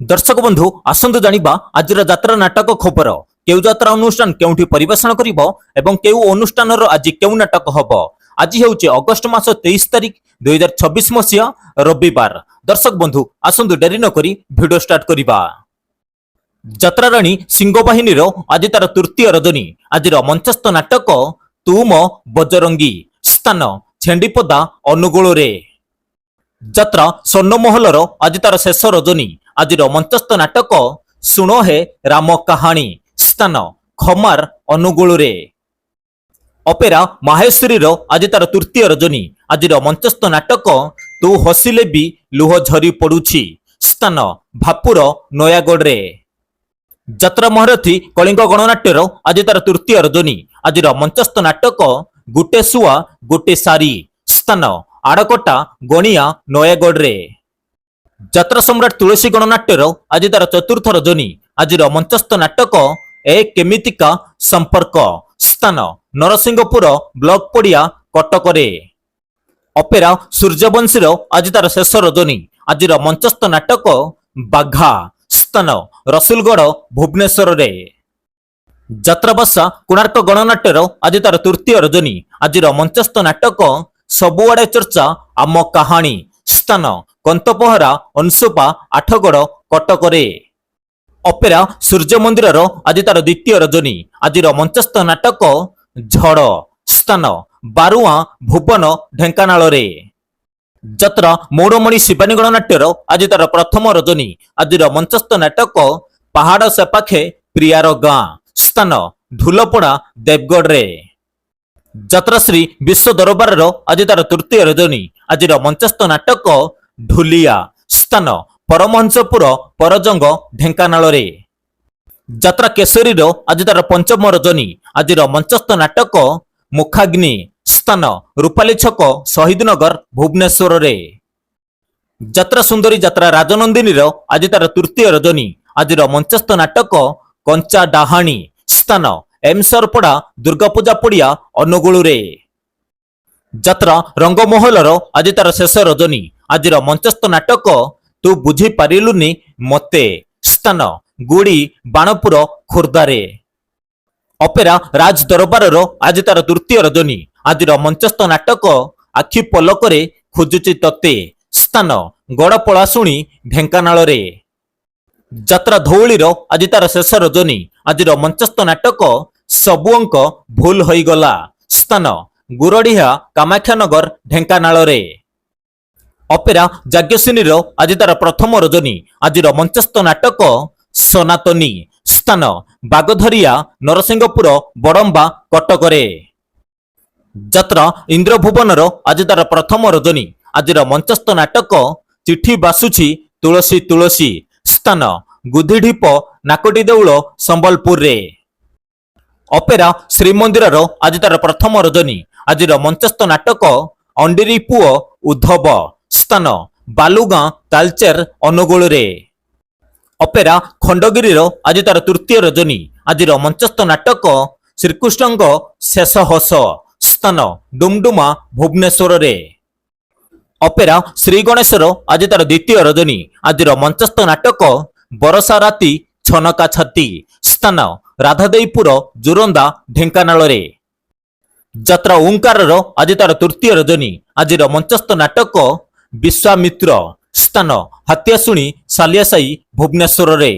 दर्शक बंधु आसंतु जानिबा आजिर यात्रा नाटक खबर केउ यात्रा अनुष्ठान केउठी परिवेषण करिवो एवं केउ अनुष्ठान आज केउ नाटक हबो। आज हेउचे अगस्त मास 23 तारिख 2026 मसिया रविवार। दर्शक बंधु आसंतु डेरी न करी वीडियो स्टार्ट करिबा। यात्रा राणी सिंह बाहिनी आज तार तृतीय रजनी आजिर मंचस्थ नाटक तू मो बजरंगी स्थान छेंडीपदा अनुगुल रे। यात्रा स्वर्णमहलर आज तार शेष रजनी आजिर मंचस्थ नाटक सुनो हे राम कहानी स्थान खमार अनुगुल रे। अपेरा माहेश्वरी आज तार तृतीय रजनी आजिर मंचस्थ नाटक तू हसिले भी लुह झरी पड़ुछि स्थान भापुर नयागढ़ रे। यात्रा महारथी कलिंग गणनाट्यर आज तार तृतीय रजनी आजिर मंचस्थ नाटक गुटे सुआ गुटे सारी स्थान आड़कटा गणिया नयागढ़ रे। यात्रा सम्राट तुलसी गणनाट्यर आज तार चतुर्थ रजनी आजिर मंचस्थ नाटक ए केमितिका संपर्क स्थान नरसिंहपुर ब्लॉक पड़िया कटक रे। अपेरा सूर्यवंशी आज तार शेष रजनी आजिर मंचस्थ नाटक बाघा स्थान रसुलगढ़ भुवनेश्वर रे। यात्राबासा कोणार्क गणनाट्यर आज तार तृतीय रजनी आजिर मंचस्थ नाटक सबुआड़े चर्चा आम कहानी स्थान कंतपहरा अंशुपा आठगड़ कटक रे। अपेरा सूर्य मंदिर आज तार द्वितीय रजनी आजिर मंचस्थ नाटक झड़ स्थान बारुआ भुवन ढेंकानाल रे। यात्रा मौड़मणि शिवानी गणनाट्यर आज तार प्रथम रजनी आजिर मंचस्थ नाटक पहाड़ से पाखे प्रियार गाँ स्थान धुलपड़ा देवगढ़ रे। यात्रा श्री विश्व दरबार आज तार तृतीय रजनी आजिर मंचस्थ नाटक ढुलिया स्थान परमहंसपुर परजंग ढेंकानाल रे। यात्रा केसरी आज तार पंचम रजनी आजिर मंचस्थ नाटक मुखाग्नि स्थान रूपाली छक शहीदनगर भुवनेश्वर रे। यात्रा सुंदरी यात्रा राजनंदिनी आज तार तृतीय रजनी आजिर मंचस्थ नाटक कंचा डाहाणी स्थान एमसरपड़ा दुर्गापूजा पड़िया अनुगुल रे। यात्रा रंगमहलर आज तार शेष रजनी आजिर मंचस्थ नाटक तू बुझी पारिलुनी मते स्थान गुड़ी बाणपुर खोर्धा रे। अपेरा राज दरबार आज तार तृतीय रजनी आजिर मंचस्थ नाटक आखि पलकरे खोजुची तते स्थान गड़पलाशुणी ढेंकानाल रे। यात्रा धौली आज तार शेष रजनी आजिर मंचस्थ नाटक सबुअंक भूल होई गला स्थान गुरडिहा कामाख्यानगर ढेंकानाल रे। अपेरा जाग्ञसेनी आज तार प्रथम रजनी आजिर मंचस्थ नाटक सनातनी स्थान बागधरिया नरसिंहपुर बड़म्बा कटक रे। यात्रा इंद्रभुवनर आज तार प्रथम रजनी आजिर मंचस्थ नाटक चिठी बासुछि तुलसी तुलसी स्थान गुधिढीप नाकटी देउल संबलपुर रे। अपेरा श्रीमंदिर आज तार प्रथम रजनी आजिर मंचस्थ नाटक अंडिरी पुओ उद्धव स्थान बालुगां तालचेर अनुगुल रे। अपेरा खंडगिरी आज तार तृतीय रजनी आजिर मंचस्थ नाटक श्रीकृष्णंग शेष हस स्थान डुमडुमा भुवनेश्वर रे। अपेरा श्री गणेशर आज तार द्वितीय रजनी आजिर मंचस्थ नाटक बरसा राती छनका छाती स्थान राधादेईपुर जोरंदा ढेंकानाल रे। यात्रा ओंकार आज तार तृतीय रजनी आजिर मंचस्थ नाटक विश्वामित्र स्थान हाथियाशुणी सालियासाई भुवनेश्वर रे।